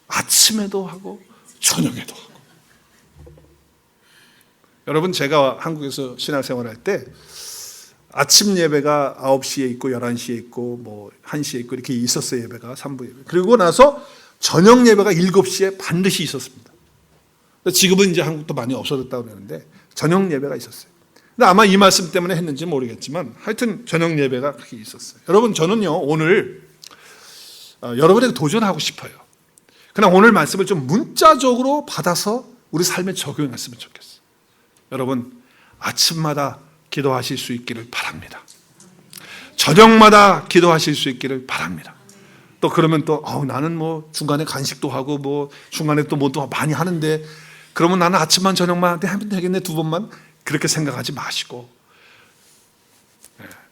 아침에도 하고 저녁에도 하고. 여러분, 제가 한국에서 신앙생활할 때 아침 예배가 9시에 있고 11시에 있고 뭐 1시에 있고 이렇게 있었어요. 예배가 3부 예배. 그리고 나서 저녁 예배가 7시에 반드시 있었습니다. 지금은 이제 한국도 많이 없어졌다고 그러는데 저녁 예배가 있었어요. 근데 아마 이 말씀 때문에 했는지 모르겠지만 하여튼 저녁 예배가 그렇게 있었어요. 여러분, 저는요 오늘 여러분에게 도전하고 싶어요. 그냥 오늘 말씀을 좀 문자적으로 받아서 우리 삶에 적용했으면 좋겠어요. 여러분, 아침마다 기도하실 수 있기를 바랍니다. 저녁마다 기도하실 수 있기를 바랍니다. 또 그러면 또 나는 뭐 중간에 간식도 하고 뭐 중간에 또 뭐 또 많이 하는데 그러면 나는 아침만 저녁만 하면 되겠네, 2번만. 그렇게 생각하지 마시고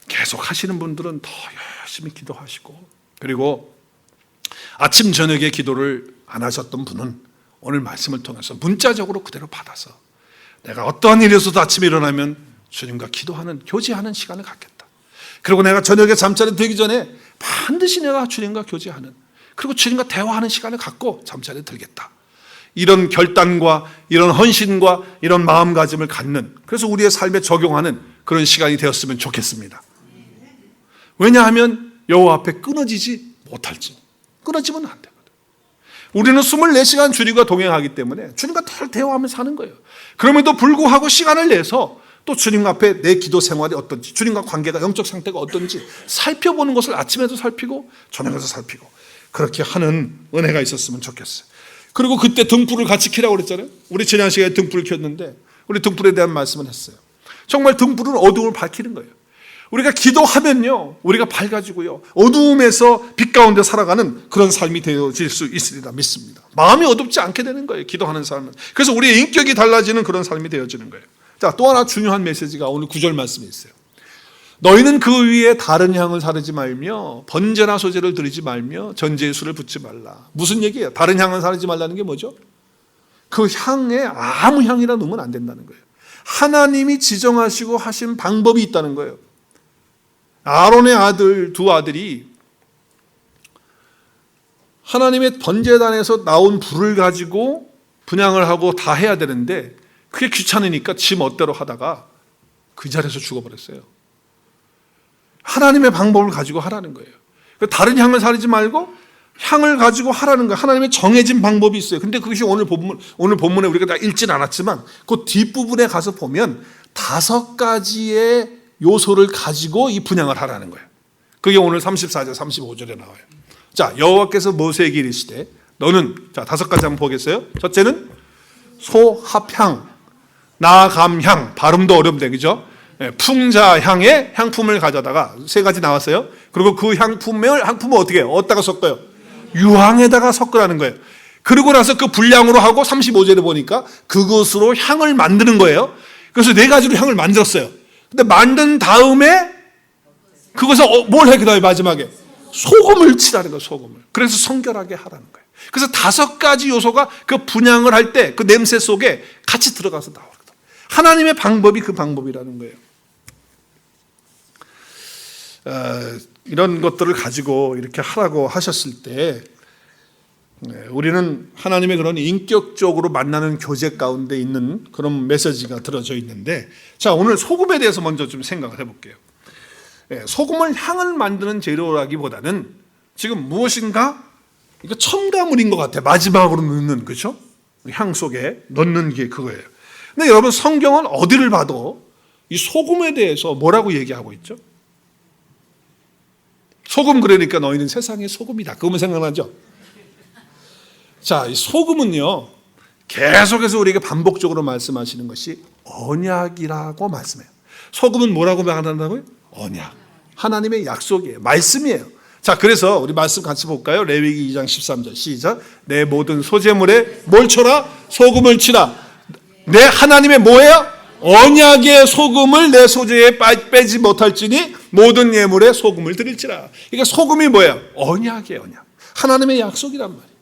계속 하시는 분들은 더 열심히 기도하시고, 그리고 아침 저녁에 기도를 안 하셨던 분은 오늘 말씀을 통해서 문자적으로 그대로 받아서 내가 어떠한 일이 있어도 아침에 일어나면 주님과 기도하는, 교제하는 시간을 갖겠다. 그리고 내가 저녁에 잠자리 들기 전에 반드시 내가 주님과 교제하는, 그리고 주님과 대화하는 시간을 갖고 잠자리에 들겠다. 이런 결단과 이런 헌신과 이런 마음가짐을 갖는, 그래서 우리의 삶에 적용하는 그런 시간이 되었으면 좋겠습니다. 왜냐하면 여호와 앞에 끊어지지 못할지, 끊어지면 안 되거든. 우리는 24시간 주님과 동행하기 때문에 주님과 늘 대화하면서 사는 거예요. 그럼에도 불구하고 시간을 내서 또 주님 앞에 내 기도 생활이 어떤지, 주님과 관계가, 영적 상태가 어떤지 살펴보는 것을 아침에도 살피고 저녁에도 살피고 그렇게 하는 은혜가 있었으면 좋겠어요. 그리고 그때 등불을 같이 켜라고 그랬잖아요. 우리 지난 시간에 등불을 켰는데 우리 등불에 대한 말씀을 했어요. 정말 등불은 어두움을 밝히는 거예요. 우리가 기도하면요, 우리가 밝아지고요, 어두움에서 빛 가운데 살아가는 그런 삶이 되어질 수 있으리라 믿습니다. 마음이 어둡지 않게 되는 거예요, 기도하는 사람은. 그래서 우리의 인격이 달라지는 그런 삶이 되어지는 거예요. 자, 또 하나 중요한 메시지가 오늘 9절 말씀에 있어요. 너희는 그 위에 다른 향을 사르지 말며 번제나 소제를 드리지 말며 전제의 술을 붓지 말라. 무슨 얘기예요? 다른 향을 사르지 말라는 게 뭐죠? 그 향에 아무 향이나 넣으면 안 된다는 거예요. 하나님이 지정하시고 하신 방법이 있다는 거예요. 아론의 아들, 두 아들이 하나님의 번제단에서 나온 불을 가지고 분향을 하고 다 해야 되는데 그게 귀찮으니까 지 멋대로 하다가 그 자리에서 죽어버렸어요. 하나님의 방법을 가지고 하라는 거예요. 다른 향을 사르지 말고 향을 가지고 하라는 거예요. 하나님의 정해진 방법이 있어요. 근데 그것이 오늘 본문에 우리가 다 읽진 않았지만 그 뒷부분에 가서 보면 5가지의 요소를 가지고 이 분향을 하라는 거예요. 그게 오늘 34절, 35절에 나와요. 자, 여호와께서 모세에게 이르시되 너는, 자, 5가지 한번 보겠어요? 첫째는 소합향, 나감향, 발음도 어렵네, 그죠? 풍자향의 향품을 가져다가 3가지 나왔어요. 그리고 그 향품을 어떻게 해요? 어디다가 섞어요? 유황에다가 섞으라는 거예요. 그리고 나서 그 분량으로 하고 35절에 보니까 그것으로 향을 만드는 거예요. 그래서 4가지로 향을 만들었어요. 근데 만든 다음에 그것을 뭘 해? 그 다음에 마지막에 소금을 치라는 거예요. 소금을. 그래서 성결하게 하라는 거예요. 그래서 5가지 요소가 그 분향을 할 때 그 냄새 속에 같이 들어가서 나오거든요. 하나님의 방법이 그 방법이라는 거예요. 이런 것들을 가지고 이렇게 하라고 하셨을 때 우리는 하나님의 그런 인격적으로 만나는 교제 가운데 있는 그런 메시지가 들어져 있는데, 자, 오늘 소금에 대해서 먼저 좀 생각을 해볼게요. 소금을 향을 만드는 재료라기보다는 지금 무엇인가 이거 첨가물인 것 같아요. 마지막으로 넣는, 그렇죠? 향 속에 넣는 게 그거예요. 근데 여러분, 성경은 어디를 봐도 이 소금에 대해서 뭐라고 얘기하고 있죠? 소금 그러니까 너희는 세상의 소금이다. 그거만 생각나죠? 자, 이 소금은요, 계속해서 우리에게 반복적으로 말씀하시는 것이 언약이라고 말씀해요. 소금은 뭐라고 말한다고요? 언약. 하나님의 약속이에요. 말씀이에요. 자, 그래서 우리 말씀 같이 볼까요? 레위기 2장 13절 시작. 내 모든 소제물에 뭘 쳐라? 소금을 치라. 내 하나님의 뭐예요? 언약의 소금을 내 소재에 빼지 못할지니 모든 예물에 소금을 드릴지라. 그러니까 소금이 뭐예요? 언약이에요. 언약. 하나님의 약속이란 말이에요.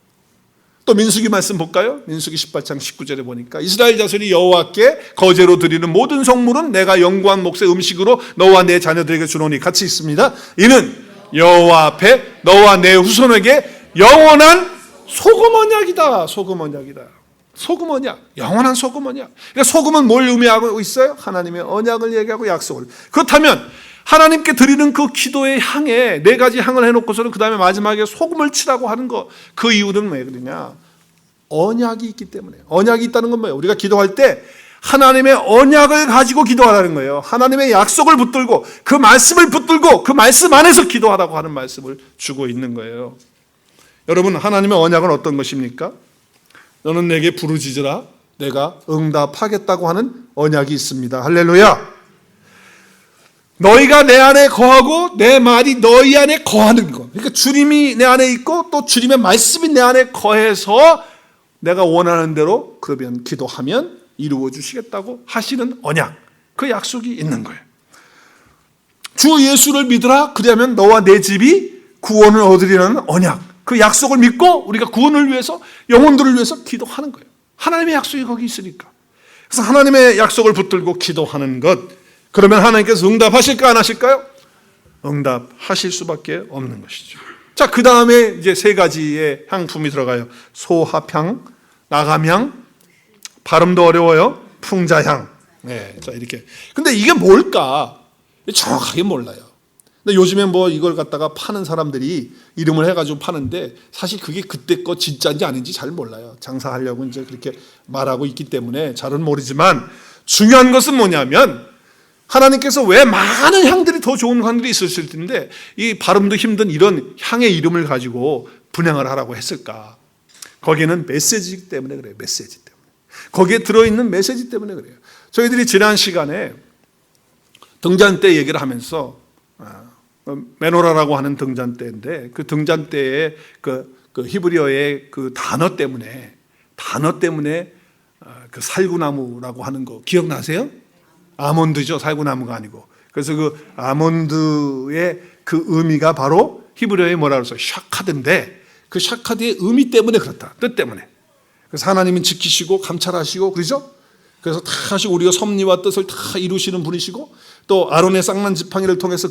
또 민수기 말씀 볼까요? 민수기 18장 19절에 보니까 이스라엘 자손이 여호와께 거제로 드리는 모든 성물은 내가 영구한 몫의 음식으로 너와 내 자녀들에게 주노니, 같이 있습니다. 이는 여호와 앞에 너와 내 후손에게 영원한 소금 언약이다. 소금 언약이다. 소금 언약, 영원한 소금 언약. 그러니까 소금은 뭘 의미하고 있어요? 하나님의 언약을 얘기하고 약속을. 그렇다면 하나님께 드리는 그 기도의 향에 4가지 향을 해놓고서는 그 다음에 마지막에 소금을 치라고 하는 거, 그 이유는 왜 그러냐? 언약이 있기 때문에. 언약이 있다는 건 뭐예요? 우리가 기도할 때 하나님의 언약을 가지고 기도하라는 거예요. 하나님의 약속을 붙들고 그 말씀을 붙들고 그 말씀 안에서 기도하라고 하는 말씀을 주고 있는 거예요. 여러분, 하나님의 언약은 어떤 것입니까? 너는 내게 부르짖으라 내가 응답하겠다고 하는 언약이 있습니다. 할렐루야. 너희가 내 안에 거하고 내 말이 너희 안에 거하는 것. 그러니까 주님이 내 안에 있고 또 주님의 말씀이 내 안에 거해서 내가 원하는 대로 그러면 기도하면 이루어 주시겠다고 하시는 언약, 그 약속이 있는 거예요. 주 예수를 믿으라 그러면 너와 내 집이 구원을 얻으리라는 언약, 그 약속을 믿고 우리가 구원을 위해서, 영혼들을 위해서 기도하는 거예요. 하나님의 약속이 거기 있으니까. 그래서 하나님의 약속을 붙들고 기도하는 것, 그러면 하나님께서 응답하실까 안 하실까요? 응답하실 수밖에 없는 것이죠. 자, 그 다음에 이제 세 가지의 향품이 들어가요. 소합향, 나감향, 발음도 어려워요. 풍자향. 네, 자, 이렇게. 근데 이게 뭘까? 정확하게 몰라요. 근데 요즘에 뭐 이걸 갖다가 파는 사람들이 이름을 해가지고 파는데 사실 그게 그때 거 진짜인지 아닌지 잘 몰라요. 장사하려고 이제 그렇게 말하고 있기 때문에 잘은 모르지만 중요한 것은 뭐냐면 하나님께서 왜 많은 향들이 더 좋은 향들이 있었을 텐데 이 발음도 힘든 이런 향의 이름을 가지고 분양을 하라고 했을까? 거기는 메시지이기 때문에 그래요. 메시지 때문에. 거기에 들어있는 메시지 때문에 그래요. 저희들이 지난 시간에 등잔대 얘기를 하면서 메노라라고 하는 등잔대인데 그 등잔대의 그 히브리어의 그 단어 때문에 그 살구나무라고 하는 거 기억나세요? 아몬드죠. 살구나무가 아니고. 그래서 그 아몬드의 그 의미가 바로 히브리어의 뭐라 그래서 샤카드인데 그 샤카드의 의미 때문에 그렇다. 뜻 때문에. 그래서 하나님은 지키시고 감찰하시고 그러죠? 그래서 다 하시고 우리가 섭리와 뜻을 다 이루시는 분이시고 또 아론의 쌍난 지팡이를 통해서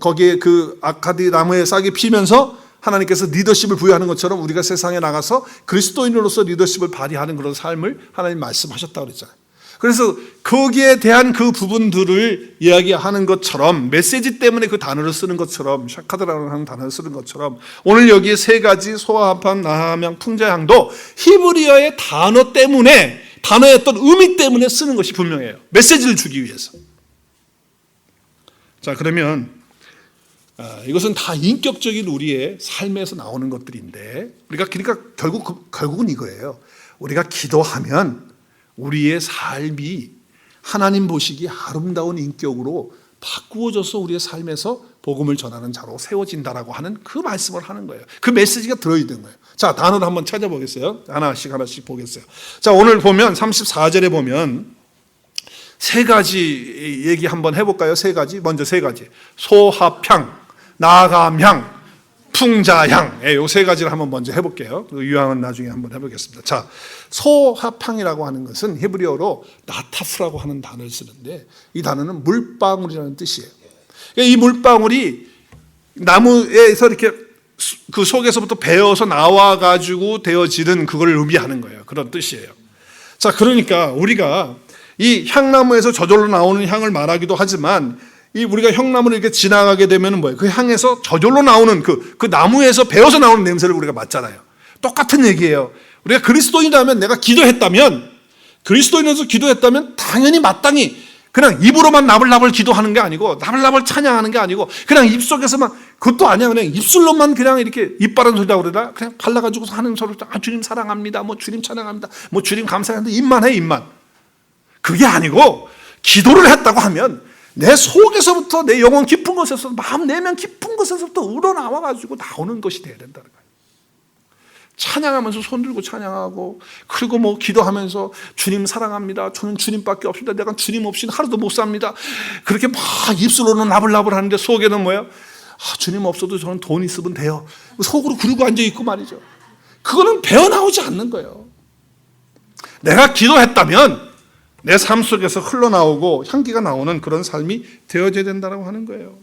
거기에 그 아카디 나무의 싹이 피면서 하나님께서 리더십을 부여하는 것처럼 우리가 세상에 나가서 그리스도인으로서 리더십을 발휘하는 그런 삶을 하나님 말씀하셨다고 그랬잖아요. 그래서 거기에 대한 그 부분들을 이야기하는 것처럼 메시지 때문에 그 단어를 쓰는 것처럼 샤카드라고 하는 단어를 쓰는 것처럼 오늘 여기에 세 가지 소합향, 나함향, 풍자향도 히브리어의 단어 때문에 단어의 어떤 의미 때문에 쓰는 것이 분명해요. 메시지를 주기 위해서. 자, 그러면 이것은 다 인격적인 우리의 삶에서 나오는 것들인데 우리가 그러니까 결국은 이거예요. 우리가 기도하면 우리의 삶이 하나님 보시기에 아름다운 인격으로 바꾸어져서 우리의 삶에서 복음을 전하는 자로 세워진다라고 하는 그 말씀을 하는 거예요. 그 메시지가 들어있는 거예요. 자, 단어를 한번 찾아보겠어요. 하나씩 보겠어요. 자, 오늘 보면 34절에 보면 세 가지 얘기 한번 해볼까요? 세 가지. 먼저 세 가지. 소합향, 나감향, 풍자향. 요 세 가지를 한번 먼저 해볼게요. 유형은 나중에 한번 해보겠습니다. 자, 소합향이라고 하는 것은 히브리어로 나타프라고 하는 단어를 쓰는데 이 단어는 물방울이라는 뜻이에요. 이 물방울이 나무에서 이렇게 그 속에서부터 배어서 나와가지고 되어지는 그걸 의미하는 거예요. 그런 뜻이에요. 자, 그러니까 우리가 이 향나무에서 저절로 나오는 향을 말하기도 하지만 이 우리가 향나무를 이렇게 지나가게 되면 뭐예요? 그 향에서 저절로 나오는 그 나무에서 배어서 나오는 냄새를 우리가 맡잖아요. 똑같은 얘기예요. 우리가 그리스도인이라면 내가 기도했다면 그리스도인으로서 기도했다면 당연히 마땅히 그냥 입으로만 나불나불 기도하는 게 아니고 나불나불 찬양하는 게 아니고 그냥 입속에서만 그것도 아니야. 그냥 입술로만 그냥 이렇게 입 바른 소리라고 그러나 그냥 발라가지고서 하는 소리 주님 사랑합니다. 뭐 주님 찬양합니다. 뭐 주님 감사합니다. 입만 해 입만. 그게 아니고 기도를 했다고 하면 내 속에서부터 내 영혼 깊은 곳에서 마음 내면 깊은 곳에서부터 우러나와가지고 나오는 것이 돼야 된다는 거예요. 찬양하면서 손 들고 찬양하고 그리고 뭐 기도하면서 주님 사랑합니다. 저는 주님밖에 없습니다. 내가 주님 없이는 하루도 못 삽니다. 그렇게 막 입술로는 나불나불 하는데 속에는 뭐예요? 주님 없어도 저는 돈 있으면 돼요. 속으로 그러고 앉아있고 말이죠. 그거는 배어나오지 않는 거예요. 내가 기도했다면 내 삶 속에서 흘러나오고 향기가 나오는 그런 삶이 되어져야 된다고 하는 거예요.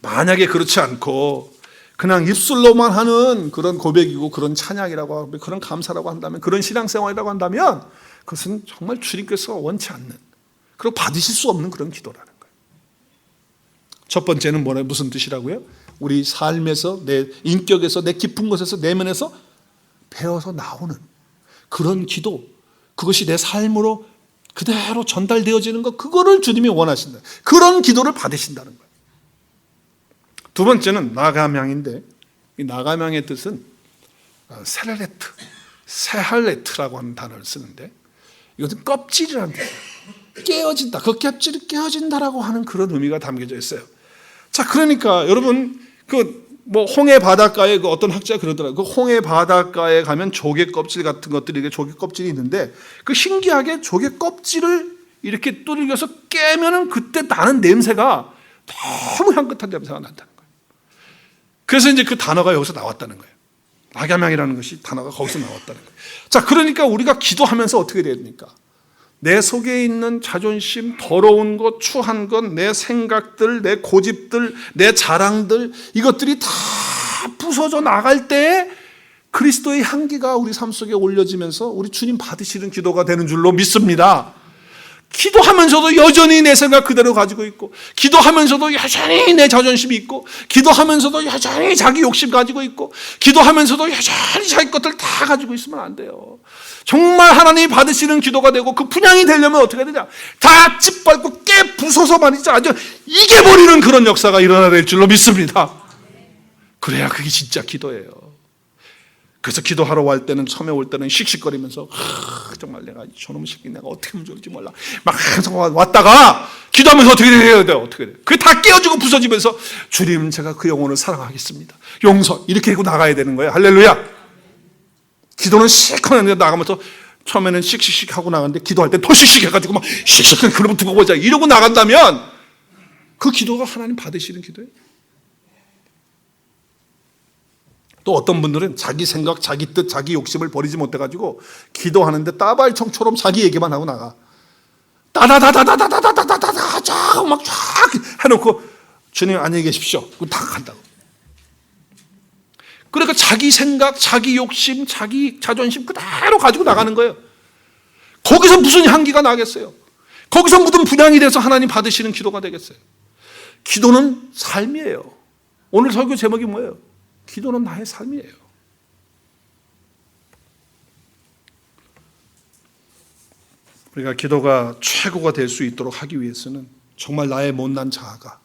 만약에 그렇지 않고 그냥 입술로만 하는 그런 고백이고 그런 찬양이라고 하고 그런 감사라고 한다면 그런 신앙생활이라고 한다면 그것은 정말 주님께서 원치 않는 그리고 받으실 수 없는 그런 기도라는 거예요. 첫 번째는 무슨 뜻이라고요? 우리 삶에서 내 인격에서 내 깊은 곳에서 내면에서 배어서 나오는 그런 기도 그것이 내 삶으로 그대로 전달되어지는 것 그거를 주님이 원하신다. 그런 기도를 받으신다는 거예요. 두 번째는 나감향인데 이 나감향의 뜻은 세렐레트, 세할레트라고 하는 단어를 쓰는데 이것은 껍질이라는 뜻이에요. 깨어진다. 그 껍질이 깨어진다라고 하는 그런 의미가 담겨져 있어요. 자, 그러니까 여러분 뭐 홍해 바닷가에 그 어떤 학자가 그러더라고요. 그 홍해 바닷가에 가면 조개 껍질 같은 것들이 조개 껍질이 있는데 그 신기하게 조개 껍질을 이렇게 뚫려서 깨면은 그때 나는 냄새가 너무 향긋한 냄새가 난다는 거예요. 그래서 이제 그 단어가 여기서 나왔다는 거예요. 낙야명이라는 것이 단어가 거기서 나왔다는 거예요. 자, 그러니까 우리가 기도하면서 어떻게 돼야 됩니까? 내 속에 있는 자존심, 더러운 것, 추한 것, 내 생각들, 내 고집들, 내 자랑들, 이것들이 다 부서져 나갈 때 그리스도의 향기가 우리 삶 속에 올려지면서 우리 주님 받으시는 기도가 되는 줄로 믿습니다. 기도하면서도 여전히 내 생각 그대로 가지고 있고, 기도하면서도 여전히 내 자존심이 있고, 기도하면서도 여전히 자기 욕심 가지고 있고, 기도하면서도 여전히 자기 것들 다 가지고 있으면 안 돼요. 정말 하나님이 받으시는 기도가 되고 그 분양이 되려면 어떻게 되냐? 다 짓밟고 깨 부숴서 말이죠. 아주 이겨버리는 그런 역사가 일어나야 될 줄로 믿습니다. 그래야 그게 진짜 기도예요. 그래서 기도하러 갈 때는, 처음에 올 때는 씩씩거리면서 정말 내가 저놈의 새끼 내가 어떻게 하면 좋을지 몰라 막 항상 왔다가 기도하면서 어떻게 해야 돼요? 어떻게 돼요? 그게 다 깨어지고 부서지면서 주님 제가 그 영혼을 사랑하겠습니다, 용서, 이렇게 하고 나가야 되는 거예요. 할렐루야. 기도는 시커먼 나가면서 처음에는 씩씩씩 하고 나가는데 기도할 때 더 씩씩 해가지고 막 씩씩 그러면 두고 보자 이러고 나간다면 그 기도가 하나님 받으시는 기도예요. 또 어떤 분들은 자기 생각, 자기 뜻, 자기 욕심을 버리지 못해가지고 기도하는데 따발청처럼 자기 얘기만 하고 나가. 따다다다다다다다다다다 쫙 막 쫙 해놓고 주님 안녕히 계십시오. 그럼 다 간다고. 그러니까 자기 생각, 자기 욕심, 자기 자존심 그대로 가지고 나가는 거예요. 거기서 무슨 향기가 나겠어요? 거기서 무슨 분향이 돼서 하나님 받으시는 기도가 되겠어요? 기도는 삶이에요. 오늘 설교 제목이 뭐예요? 기도는 나의 삶이에요. 우리가 기도가 최고가 될 수 있도록 하기 위해서는 정말 나의 못난 자아가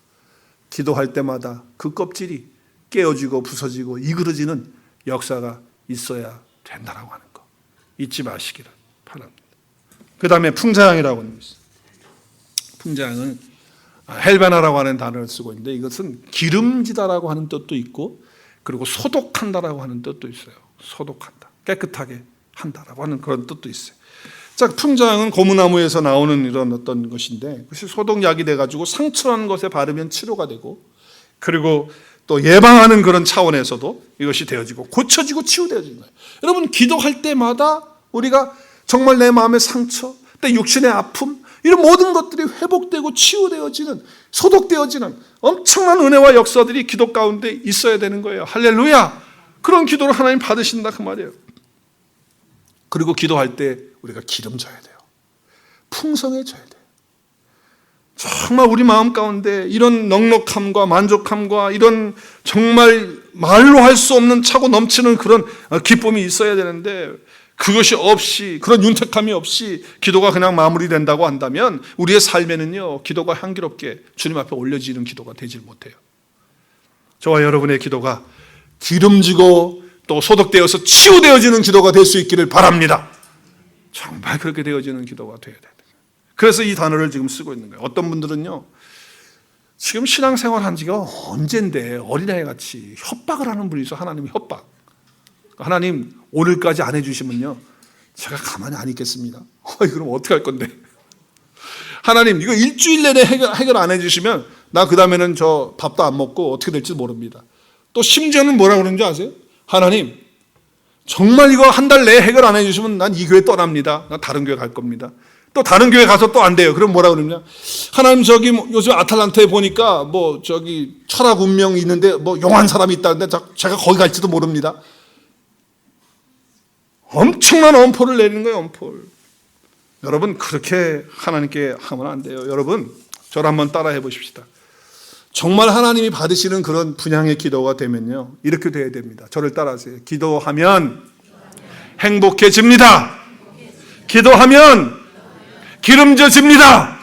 기도할 때마다 그 껍질이 깨어지고 부서지고 이그러지는 역사가 있어야 된다라고 하는 거 잊지 마시기를 바랍니다. 그 다음에 풍자향이라고 하는 것이, 풍자향은 헬베나라고 하는 단어를 쓰고 있는데 이것은 기름지다라고 하는 뜻도 있고 그리고 소독한다라고 하는 뜻도 있어요. 소독한다, 깨끗하게 한다라고 하는 그런 뜻도 있어요. 자, 풍자향은 고무나무에서 나오는 이런 어떤 것인데 그것이 소독약이 돼가지고 상처난 것에 바르면 치료가 되고 그리고 또 예방하는 그런 차원에서도 이것이 되어지고 고쳐지고 치유되어지는 거예요. 여러분 기도할 때마다 우리가 정말 내 마음의 상처, 내 육신의 아픔 이런 모든 것들이 회복되고 치유되어지는, 소독되어지는 엄청난 은혜와 역사들이 기도 가운데 있어야 되는 거예요. 할렐루야. 그런 기도를 하나님 받으신다 그 말이에요. 그리고 기도할 때 우리가 기름져야 돼요. 풍성해져야 돼요. 정말 우리 마음 가운데 이런 넉넉함과 만족함과 이런 정말 말로 할 수 없는 차고 넘치는 그런 기쁨이 있어야 되는데 그것이 없이, 그런 윤택함이 없이 기도가 그냥 마무리된다고 한다면 우리의 삶에는요 기도가 향기롭게 주님 앞에 올려지는 기도가 되질 못해요. 저와 여러분의 기도가 기름지고 또 소독되어서 치유되어지는 기도가 될 수 있기를 바랍니다. 정말 그렇게 되어지는 기도가 되어야 돼요. 그래서 이 단어를 지금 쓰고 있는 거예요. 어떤 분들은요 지금 신앙생활 한 지가 언젠데 어린아이같이 협박을 하는 분이 있어. 하나님이 협박. 하나님 오늘까지 안 해주시면요 제가 가만히 안 있겠습니다. 그럼 어떻게 할 건데? 하나님 이거 일주일 내내 해결 안 해주시면 나 그 다음에는 저 밥도 안 먹고 어떻게 될지 모릅니다. 또 심지어는 뭐라 그러는지 아세요? 하나님 정말 이거 한 달 내에 해결 안 해주시면 난 이 교회 떠납니다. 나 다른 교회 갈 겁니다. 또 다른 교회 가서 또 안 돼요. 그럼 뭐라 그러냐? 하나님 저기 요즘 아틀란타에 보니까 뭐 저기 철학 운명이 있는데 뭐 용한 사람이 있다는데 제가 거기 갈지도 모릅니다. 엄청난 엄포를 내리는 거예요. 엄포를. 여러분 그렇게 하나님께 하면 안 돼요. 여러분 저를 한번 따라해 보십시다. 정말 하나님이 받으시는 그런 분향의 기도가 되면요 이렇게 돼야 됩니다. 저를 따라하세요. 기도하면 행복해집니다. 기도하면 기름져집니다.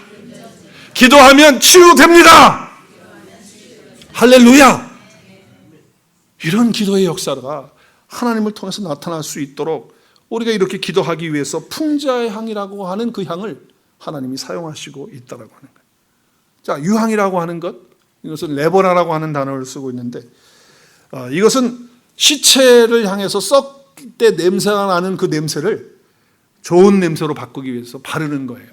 기도하면 치유됩니다. 할렐루야. 이런 기도의 역사가 하나님을 통해서 나타날 수 있도록 우리가 이렇게 기도하기 위해서 풍자의 향이라고 하는 그 향을 하나님이 사용하시고 있다라고 하는 거예요. 자, 유향이라고 하는 것, 이것은 레보나라고 하는 단어를 쓰고 있는데 이것은 시체를 향해서 썩을 때 냄새가 나는 그 냄새를 좋은 냄새로 바꾸기 위해서 바르는 거예요.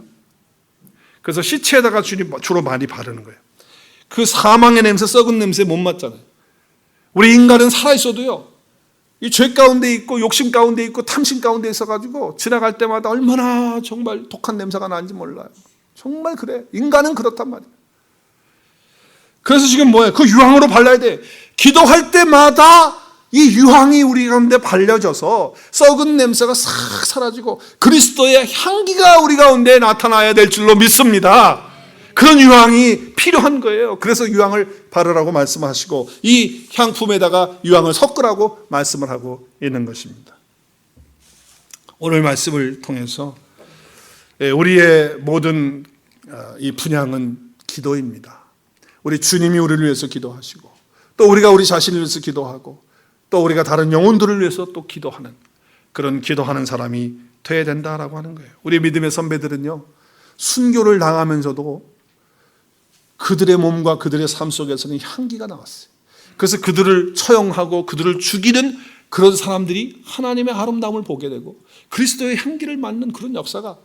그래서 시체에다가 주로 많이 바르는 거예요. 그 사망의 냄새, 썩은 냄새 못 맡잖아요. 우리 인간은 살아있어도요, 이 죄 가운데 있고 욕심 가운데 있고 탐심 가운데 있어가지고 지나갈 때마다 얼마나 정말 독한 냄새가 나는지 몰라요. 정말 그래. 인간은 그렇단 말이에요. 그래서 지금 뭐예요? 그 유황으로 발라야 돼. 기도할 때마다 이 유황이 우리 가운데 발려져서 썩은 냄새가 싹 사라지고 그리스도의 향기가 우리 가운데 나타나야 될 줄로 믿습니다. 그런 유황이 필요한 거예요. 그래서 유황을 바르라고 말씀하시고 이 향품에다가 유황을 섞으라고 말씀을 하고 있는 것입니다. 오늘 말씀을 통해서 우리의 모든 이 분향은 기도입니다. 우리 주님이 우리를 위해서 기도하시고 또 우리가 우리 자신을 위해서 기도하고 또 우리가 다른 영혼들을 위해서 또 기도하는 그런 기도하는 사람이 돼야 된다라고 하는 거예요. 우리 믿음의 선배들은요, 순교를 당하면서도 그들의 몸과 그들의 삶 속에서는 향기가 나왔어요. 그래서 그들을 처형하고 그들을 죽이는 그런 사람들이 하나님의 아름다움을 보게 되고 그리스도의 향기를 맡는 그런 역사가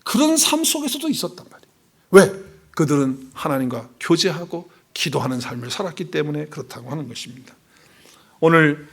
그런 삶 속에서도 있었단 말이에요. 왜? 그들은 하나님과 교제하고 기도하는 삶을 살았기 때문에 그렇다고 하는 것입니다. 오늘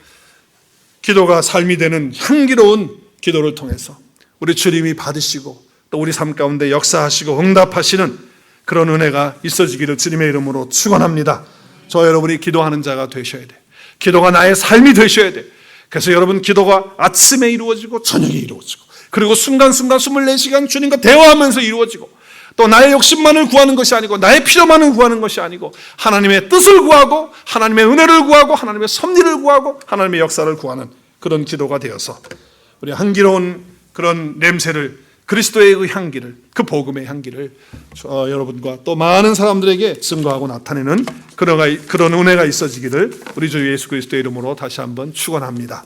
기도가 삶이 되는 향기로운 기도를 통해서 우리 주님이 받으시고 또 우리 삶 가운데 역사하시고 응답하시는 그런 은혜가 있어지기를 주님의 이름으로 축원합니다. 저 여러분이 기도하는 자가 되셔야 돼. 기도가 나의 삶이 되셔야 돼. 그래서 여러분 기도가 아침에 이루어지고 저녁에 이루어지고 그리고 순간순간 24시간 주님과 대화하면서 이루어지고 또 나의 욕심만을 구하는 것이 아니고 나의 필요만을 구하는 것이 아니고 하나님의 뜻을 구하고 하나님의 은혜를 구하고 하나님의 섭리를 구하고 하나님의 역사를 구하는 그런 기도가 되어서 우리 향기로운 그런 냄새를 그리스도의 그 향기를 그 복음의 향기를 여러분과 또 많은 사람들에게 증거하고 나타내는 그런 은혜가 있어지기를 우리 주 예수 그리스도의 이름으로 다시 한번 축원합니다.